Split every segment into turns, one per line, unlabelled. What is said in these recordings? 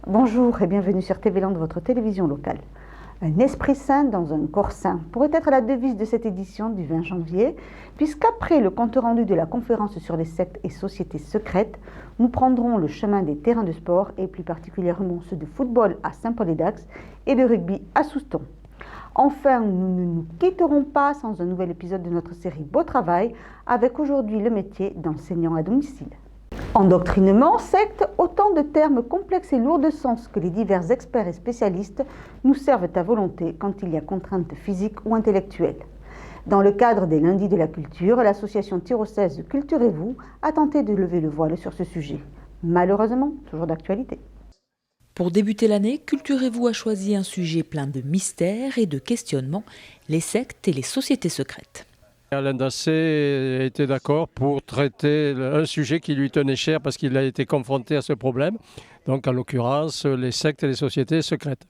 Bonjour et bienvenue sur TV Land, votre télévision locale. Un esprit sain dans un corps sain pourrait être la devise de cette édition du 20 janvier, puisqu'après le compte rendu de la conférence sur les sectes et sociétés secrètes, nous prendrons le chemin des terrains de sport et plus particulièrement ceux de football à Saint-Paul-et-Dax et de rugby à Souston. Enfin, nous ne nous quitterons pas sans un nouvel épisode de notre série Beau Travail, avec aujourd'hui le métier d'enseignant à domicile. Endoctrinement, secte, autant de termes complexes et lourds de sens que les divers experts et spécialistes nous servent à volonté quand il y a contrainte physique ou intellectuelle. Dans le cadre des lundis de la culture, l'association tyrosaise Culturez-vous a tenté de lever le voile sur ce sujet. Malheureusement, toujours d'actualité.
Pour débuter l'année, Culturez-vous a choisi un sujet plein de mystères et de questionnements, les sectes et les sociétés secrètes.
Alain Dassé était d'accord pour traiter un sujet qui lui tenait cher parce qu'il a été confronté à ce problème, donc en l'occurrence les sectes et les sociétés secrètes.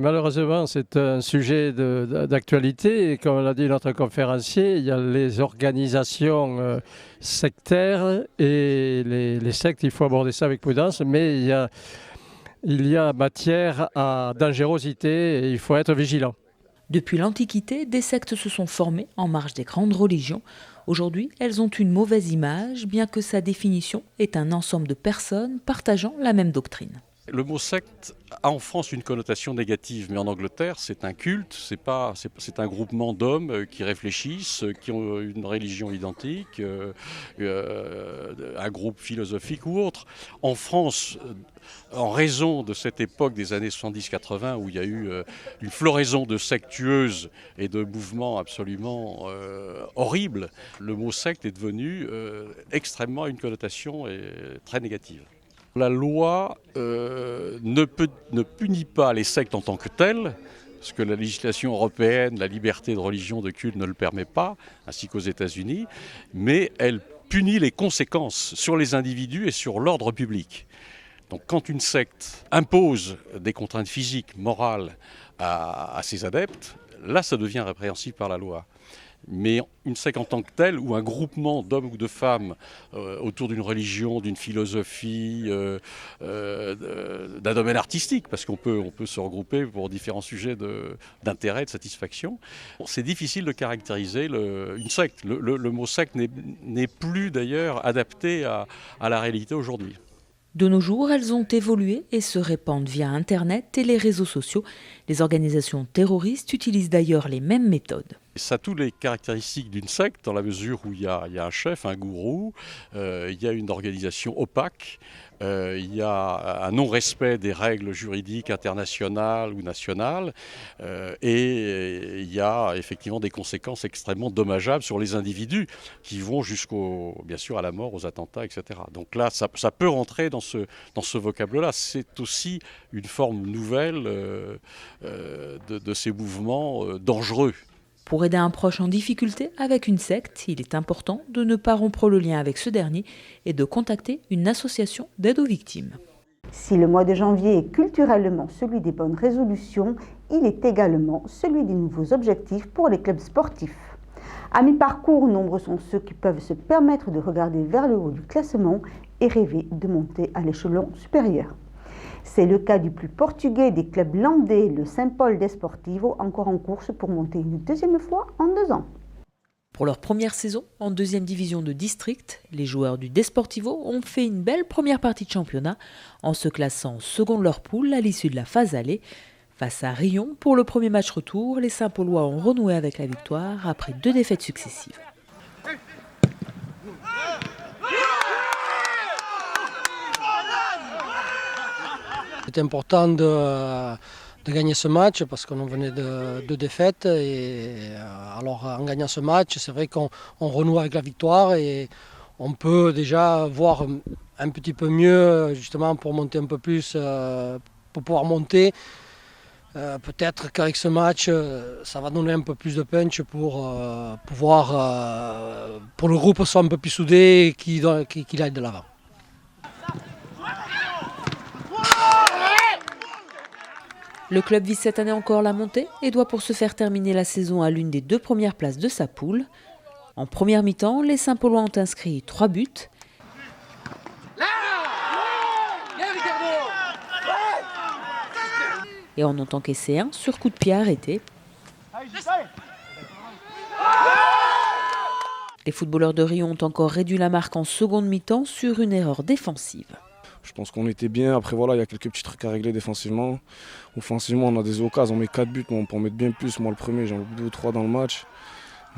Malheureusement, c'est un sujet d'actualité et comme l'a dit notre conférencier, il y a les organisations sectaires et les sectes, il faut aborder ça avec prudence, mais il y a matière à dangerosité et il faut être vigilant.
Depuis l'Antiquité, des sectes se sont formées en marge des grandes religions. Aujourd'hui, elles ont une mauvaise image, bien que sa définition est un ensemble de personnes partageant la même doctrine.
Le mot secte a en France une connotation négative, mais en Angleterre, c'est un culte, c'est un groupement d'hommes qui réfléchissent, qui ont une religion identique, un groupe philosophique ou autre. En France, en raison de cette époque des années 70-80 où il y a eu une floraison de sectueuses et de mouvements absolument horribles, le mot secte est devenu extrêmement une connotation très négative. La loi ne punit pas les sectes en tant que telles, parce que la législation européenne, la liberté de religion, de culte ne le permet pas, ainsi qu'aux États-Unis, mais elle punit les conséquences sur les individus et sur l'ordre public. Donc quand une secte impose des contraintes physiques, morales à ses adeptes, là ça devient répréhensible par la loi. Mais une secte en tant que telle, ou un groupement d'hommes ou de femmes autour d'une religion, d'une philosophie, d'un domaine artistique, parce qu'on peut se regrouper pour différents sujets d'intérêt, de satisfaction. C'est difficile de caractériser une secte. Le mot secte n'est plus d'ailleurs adapté à la réalité aujourd'hui.
De nos jours, elles ont évolué et se répandent via Internet et les réseaux sociaux. Les organisations terroristes utilisent d'ailleurs les mêmes méthodes.
Ça a toutes les caractéristiques d'une secte dans la mesure où il y a un chef, un gourou, il y a une organisation opaque, il y a un non-respect des règles juridiques internationales ou nationales et il y a effectivement des conséquences extrêmement dommageables sur les individus qui vont bien sûr à la mort, aux attentats, etc. Donc là, ça peut rentrer dans ce vocable-là. C'est aussi une forme nouvelle de ces mouvements dangereux.
Pour aider un proche en difficulté avec une secte, il est important de ne pas rompre le lien avec ce dernier et de contacter une association d'aide aux victimes.
Si le mois de janvier est culturellement celui des bonnes résolutions, il est également celui des nouveaux objectifs pour les clubs sportifs. À mi-parcours, nombreux sont ceux qui peuvent se permettre de regarder vers le haut du classement et rêver de monter à l'échelon supérieur. C'est le cas du plus portugais des clubs landais, le Saint-Paul Desportivo, encore en course pour monter une deuxième fois en 2 ans.
Pour leur première saison en 2e division de district, les joueurs du Desportivo ont fait une belle première partie de championnat en se classant second de leur poule à l'issue de la phase aller. Face à Rion, pour le premier match retour, les Saint-Paulois ont renoué avec la victoire après 2 défaites successives.
C'était important de gagner ce match parce qu'on venait de défaites et alors en gagnant ce match, c'est vrai qu'on renoue avec la victoire et on peut déjà voir un petit peu mieux justement pour monter un peu plus, pour pouvoir monter. Peut-être qu'avec ce match, ça va donner un peu plus de punch pour pouvoir, pour le groupe soit un peu plus soudé et qu'il aille de l'avant.
Le club vise cette année encore la montée et doit pour ce faire terminer la saison à l'une des 2 premières places de sa poule. En première mi-temps, les Saint-Paulois ont inscrit 3 buts. et en ont encaissé un sur coup de pied arrêté. Les footballeurs de Riom ont encore réduit la marque en seconde mi-temps sur une erreur défensive.
Je pense qu'on était bien. Après, voilà, il y a quelques petits trucs à régler défensivement. Offensivement, on a des occasions. On met 4 buts, mais on peut en mettre bien plus. Moi, le premier, j'en ai 2 ou 3 dans le match.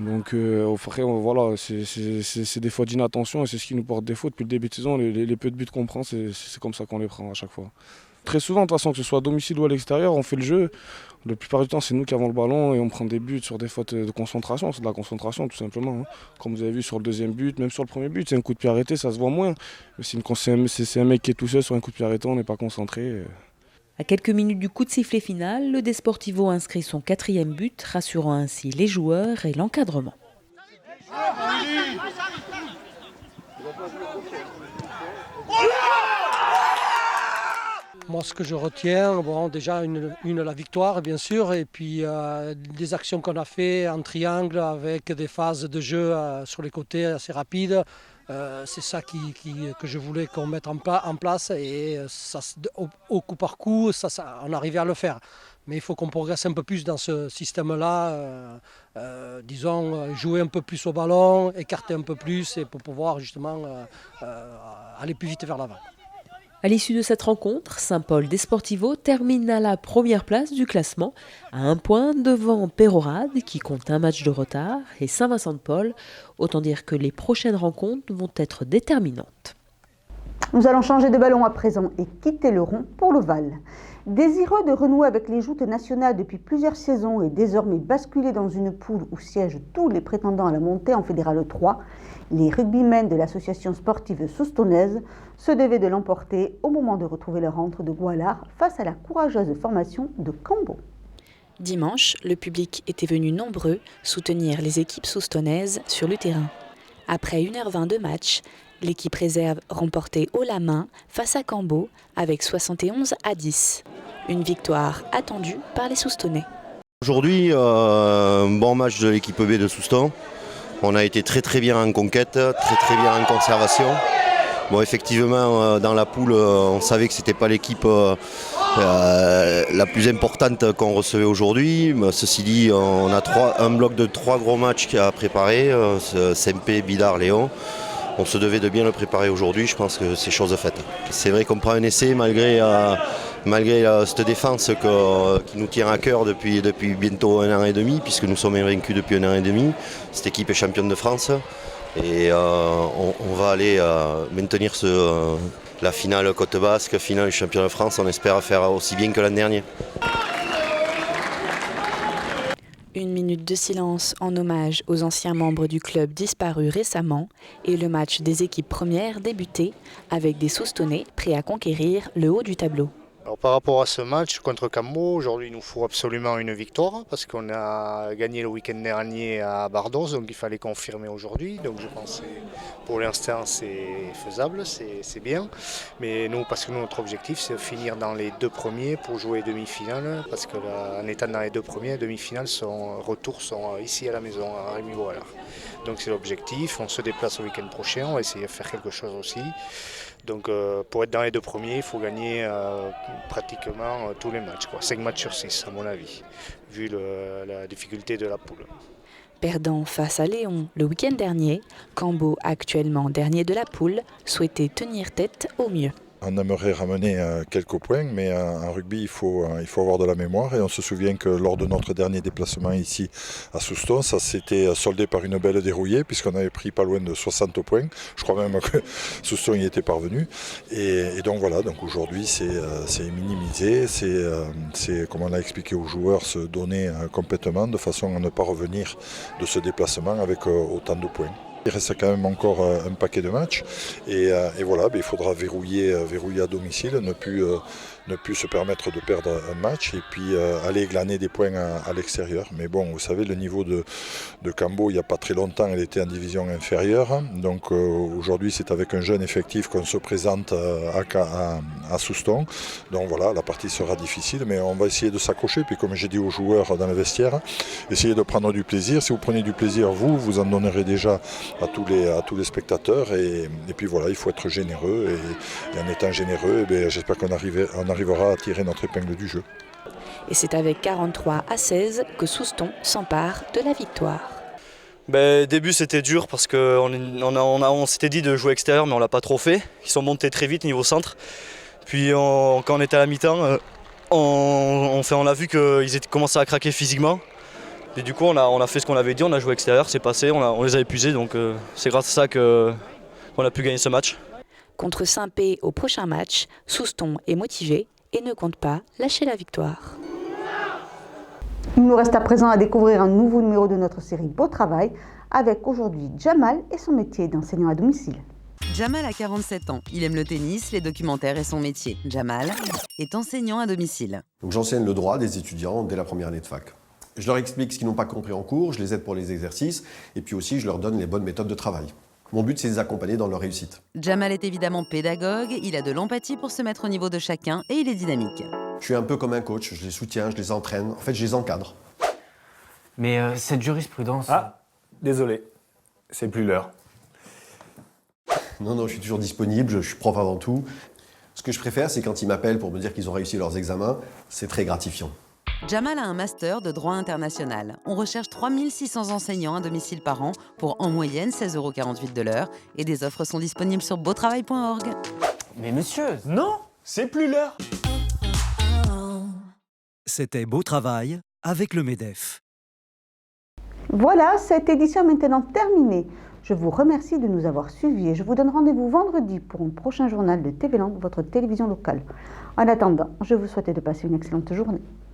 Donc, après, voilà, c'est des fois d'inattention et c'est ce qui nous porte défaut depuis le début de saison. Les peu de buts qu'on prend, c'est comme ça qu'on les prend à chaque fois. Très souvent, de toute façon, que ce soit à domicile ou à l'extérieur, on fait le jeu. La plupart du temps, c'est nous qui avons le ballon et on prend des buts sur des fautes de concentration. C'est de la concentration, tout simplement. Comme vous avez vu sur le deuxième but, même sur le premier but, c'est un coup de pied arrêté, ça se voit moins. Mais c'est un mec qui est tout seul sur un coup de pied arrêté, on n'est pas concentré.
À quelques minutes du coup de sifflet final, le Desportivo inscrit son 4e but, rassurant ainsi les joueurs et l'encadrement.
Moi, ce que je retiens, bon, déjà la victoire, bien sûr, et puis des actions qu'on a fait en triangle avec des phases de jeu sur les côtés assez rapides. C'est ça que je voulais qu'on mette en place et ça, au coup par coup, on arrivait à le faire. Mais il faut qu'on progresse un peu plus dans ce système-là, disons, jouer un peu plus au ballon, écarter un peu plus et pour pouvoir justement aller plus vite vers l'avant.
À l'issue de cette rencontre, Saint-Paul Desportivo termine à la première place du classement, à 1 point devant Peyrehorade qui compte un match de retard et Saint-Vincent-de-Paul. Autant dire que les prochaines rencontres vont être déterminantes.
Nous allons changer de ballon à présent et quitter le rond pour l'Oval. Désireux de renouer avec les joutes nationales depuis plusieurs saisons et désormais basculés dans une poule où siègent tous les prétendants à la montée en Fédéral 3, les rugbymen de l'association sportive soustonnaise se devaient de l'emporter au moment de retrouver leur entre de Goualard face à la courageuse formation de Cambo.
Dimanche, le public était venu nombreux soutenir les équipes soustonnaises sur le terrain. Après 1h20 de match, l'équipe réserve remportait haut la main face à Cambo avec 71-10. Une victoire attendue par les Soustonnais.
Aujourd'hui, bon match de l'équipe B de Souston. On a été très bien en conquête, très bien en conservation. Bon, effectivement, dans la poule, on savait que ce n'était pas l'équipe la plus importante qu'on recevait aujourd'hui. Ceci dit, on a un bloc de 3 gros matchs à préparer, SMP, Bidart, Léon. On se devait de bien le préparer aujourd'hui, je pense que c'est chose faite. C'est vrai qu'on prend un essai malgré cette défense qui nous tient à cœur depuis bientôt 1 an et demi, puisque nous sommes invaincus depuis 1 an et demi. Cette équipe est championne de France et on va aller maintenir la finale Côte Basque, finale champion de France. On espère faire aussi bien que l'an dernier.
1 minute de silence en hommage aux anciens membres du club disparus récemment et le match des équipes premières débuté avec des Soustonnais prêts à conquérir le haut du tableau.
Alors, par rapport à ce match contre Cambo, aujourd'hui il nous faut absolument une victoire parce qu'on a gagné le week-end dernier à Bardos, donc il fallait confirmer aujourd'hui. Donc je pense que pour l'instant c'est faisable, c'est bien. Mais nous, parce que notre objectif c'est de finir dans les 2 premiers pour jouer demi-finale, parce qu'en étant dans les 2 premiers, les demi-finales retour sont ici à la maison, à Rémy-Goualard. Donc c'est l'objectif, on se déplace le week-end prochain, on va essayer de faire quelque chose aussi. Donc pour être dans les 2 premiers, il faut gagner pratiquement tous les matchs, 5 matchs sur 6 à mon avis, vu la difficulté de la poule.
Perdant face à Léon le week-end dernier, Cambo, actuellement dernier de la poule, souhaitait tenir tête au mieux.
On aimerait ramener quelques points, mais en rugby, il faut avoir de la mémoire. Et on se souvient que lors de notre dernier déplacement ici à Souston, ça s'était soldé par une belle dérouillée, puisqu'on avait pris pas loin de 60 points. Je crois même que Souston y était parvenu. Et donc voilà, donc aujourd'hui, c'est minimisé. C'est, comme on l'a expliqué aux joueurs, se donner complètement, de façon à ne pas revenir de ce déplacement avec autant de points. Il reste quand même encore un paquet de matchs et voilà, il faudra verrouiller à domicile, ne plus se permettre de perdre un match et puis aller glaner des points à l'extérieur. Mais bon, vous savez, le niveau de Cambo, il n'y a pas très longtemps, elle était en division inférieure. Donc aujourd'hui, c'est avec un jeune effectif qu'on se présente à Souston. Donc voilà, la partie sera difficile, mais on va essayer de s'accrocher. Puis comme j'ai dit aux joueurs dans le vestiaire, essayez de prendre du plaisir. Si vous prenez du plaisir, vous en donnerez déjà à tous les spectateurs et puis voilà, il faut être généreux et en étant généreux, j'espère qu'on arrivera à tirer notre épingle du jeu.
Et c'est avec 43-16 que Soustons s'empare de la victoire.
Début c'était dur parce qu'on s'était dit de jouer extérieur mais on l'a pas trop fait. Ils sont montés très vite niveau centre. Puis quand on était à la mi-temps, on a vu qu'ils commençaient à craquer physiquement. Et du coup on a fait ce qu'on avait dit, on a joué extérieur, c'est passé, on les a épuisés. Donc c'est grâce à ça qu'on a pu gagner ce match.
Contre Saint-Pé au prochain match, Soustons est motivé et ne compte pas lâcher la victoire.
Il nous reste à présent à découvrir un nouveau numéro de notre série Beau Travail avec aujourd'hui Jamal et son métier d'enseignant à domicile.
Jamal a 47 ans. Il aime le tennis, les documentaires et son métier. Jamal est enseignant à domicile.
J'enseigne le droit des étudiants dès la première année de fac. Je leur explique ce qu'ils n'ont pas compris en cours, je les aide pour les exercices et puis aussi je leur donne les bonnes méthodes de travail. Mon but, c'est de les accompagner dans leur réussite.
Jamal est évidemment pédagogue, il a de l'empathie pour se mettre au niveau de chacun et il est dynamique.
Je suis un peu comme un coach, je les soutiens, je les entraîne, en fait je les encadre.
Mais cette jurisprudence...
Ah, désolé, c'est plus l'heure.
Non, je suis toujours disponible, je suis prof avant tout. Ce que je préfère, c'est quand ils m'appellent pour me dire qu'ils ont réussi leurs examens, c'est très gratifiant.
Jamal a un master de droit international. On recherche 3600 enseignants à domicile par an pour en moyenne 16,48 € de l'heure et des offres sont disponibles sur beautravail.org.
Mais monsieur, non, c'est plus l'heure.
C'était Beau Travail avec le MEDEF.
Voilà, cette édition est maintenant terminée. Je vous remercie de nous avoir suivis et je vous donne rendez-vous vendredi pour un prochain journal de TV Land, votre télévision locale. En attendant, je vous souhaite de passer une excellente journée.